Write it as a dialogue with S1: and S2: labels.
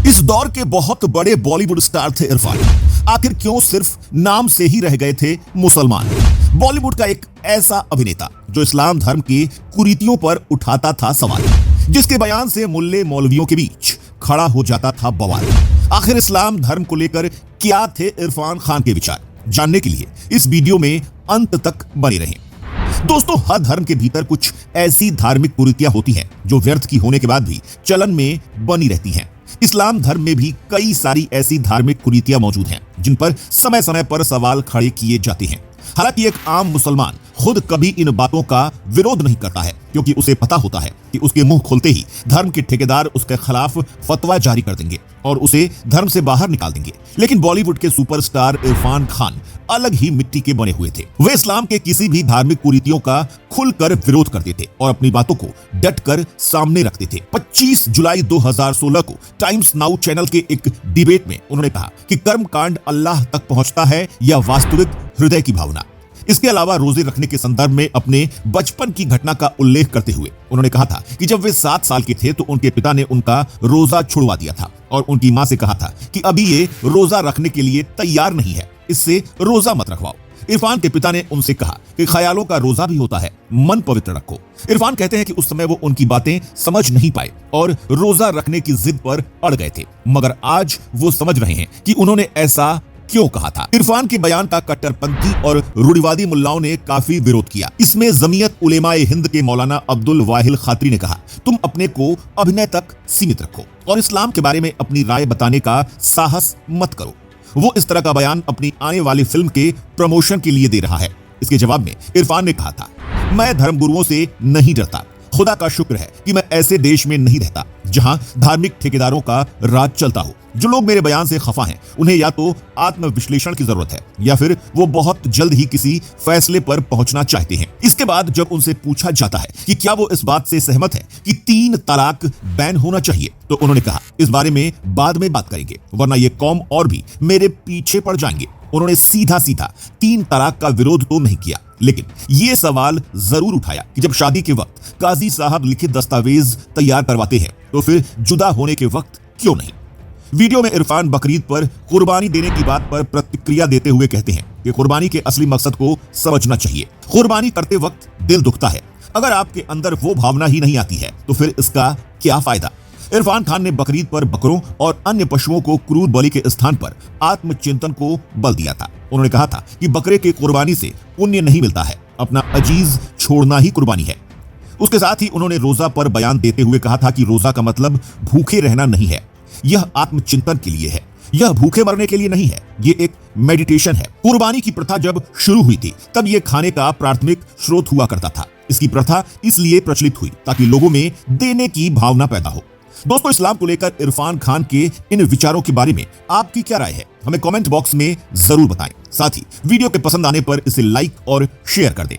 S1: इस दौर के बहुत बड़े बॉलीवुड स्टार थे इरफान। आखिर क्यों सिर्फ नाम से ही रह गए थे मुसलमान? बॉलीवुड का एक ऐसा अभिनेता जो इस्लाम धर्म की कुरीतियों पर उठाता था सवाल, जिसके बयान से मुल्ले मौलवियों के बीच खड़ा हो जाता था बवाल। आखिर इस्लाम धर्म को लेकर क्या थे इरफान खान के विचार? जानने के लिए इस वीडियो में अंत तक बने रहें। दोस्तों, हर धर्म के भीतर कुछ ऐसी धार्मिक कुरीतियां होती हैं जो व्यर्थ की होने के बाद भी चलन में बनी रहती हैं। इस्लाम धर्म में भी कई सारी ऐसी धार्मिक कुरीतियां मौजूद हैं जिन पर समय समय पर सवाल खड़े किए जाते हैं। हालांकि एक आम मुसलमान खुद कभी इन बातों का विरोध नहीं करता है, क्योंकि उसे पता होता है कि उसके मुंह खुलते ही धर्म के ठेकेदार उसके खिलाफ फतवा जारी कर देंगे और उसे धर्म से बाहर निकाल देंगे। लेकिन बॉलीवुड के सुपरस्टार इरफान खान अलग ही मिट्टी के बने हुए थे। वे इस्लाम के किसी भी धार्मिक कुरीतियों का खुलकर विरोध करते थे और अपनी बातों को डट कर सामने रखते थे। 25 जुलाई 2016 को टाइम्स नाउ चैनल के एक डिबेट में उन्होंने कहा कि कर्मकांड अल्लाह तक पहुंचता है या वास्तविक हृदय की भावना। इसके अलावा रोजे रखने के संदर्भ में अपने बचपन की घटना का उल्लेख करते हुए उन्होंने कहा था कि जब वे 7 साल के थे तो उनके पिता ने उनका रोजा छुड़वा दिया था और उनकी मां से कहा था कि अभी ये रोजा रखने के लिए तैयार नहीं है, इससे रोजा मत रखवाओ। इरफान के पिता ने उनसे कहा कि ख्यालों का रोजा भी होता है, मन पवित्र रखो। इरफान कहते हैं कि उस समय वो उनकी बातें समझ नहीं पाए और रोजा रखने की जिद पर अड़ गए थे, मगर आज वो समझ रहे हैं कि उन्होंने ऐसा क्यों कहा था। इरफान के बयान का कट्टरपंथी और रूढ़िवादी मुल्लाओं ने काफी विरोध किया। इसमें जमीयत उलेमाए हिंद के मौलाना अब्दुल वाहिल खातरी ने कहा, तुम अपने को अभिनय तक सीमित रखो और इस्लाम के बारे में अपनी राय बताने का साहस मत करो। वो इस तरह का बयान अपनी आने वाली फिल्म के प्रमोशन के लिए दे रहा है। इसके जवाब में इरफान ने कहा था, मैं धर्मगुरुओं से नहीं डरता, खुदा का शुक्र है कि मैं ऐसे देश में नहीं रहता जहां धार्मिक ठेकेदारों का राज चलता हो। जो लोग मेरे बयान से खफा हैं, उन्हें या तो आत्मविश्लेषण की जरूरत है या फिर वो बहुत जल्द ही किसी फैसले पर पहुंचना चाहते हैं। इसके बाद जब उनसे पूछा जाता है कि क्या वो इस बात से सहमत है कि 3 तलाक बैन होना चाहिए, तो उन्होंने कहा, इस बारे में बाद में बात करेंगे, वरना ये कौम और भी मेरे पीछे पड़ जाएंगे। उन्होंने सीधा 3 तलाक का विरोध तो नहीं किया, लेकिन ये सवाल जरूर उठाया कि जब शादी के वक्त काजी साहब लिखित दस्तावेज तैयार करवाते हैं तो फिर जुदा होने के वक्त क्यों नहीं। वीडियो में इरफान बकरीद पर कुर्बानी देने की बात पर प्रतिक्रिया देते हुए कहते हैं कि कुर्बानी के असली मकसद को समझना चाहिए। कुर्बानी करते वक्त दिल दुखता है, अगर आपके अंदर वो भावना ही नहीं आती है तो फिर इसका क्या फायदा। इरफान खान ने बकरीद पर बकरों और अन्य पशुओं को क्रूर बलि के स्थान पर आत्मचिंतन को बल दिया था। उन्होंने कहा था कि बकरे के कुर्बानी से पुण्य नहीं मिलता है, अपना अजीज छोड़ना ही कुर्बानी है। उसके साथ ही उन्होंने रोजा पर बयान देते हुए कहा था कि रोजा का मतलब भूखे रहना नहीं है, यह आत्मचिंतन के लिए है, यह भूखे मरने के लिए नहीं है, ये एक मेडिटेशन है। कुर्बानी की प्रथा जब शुरू हुई थी तब यह खाने का प्राथमिक स्रोत हुआ करता था। इसकी प्रथा इसलिए प्रचलित हुई ताकि लोगों में देने की भावना पैदा हो। दोस्तों, इस्लाम को लेकर इरफान खान के इन विचारों के बारे में आपकी क्या राय है, हमें कमेंट बॉक्स में जरूर बताएं। साथ ही वीडियो के पसंद आने पर इसे लाइक और शेयर कर दें।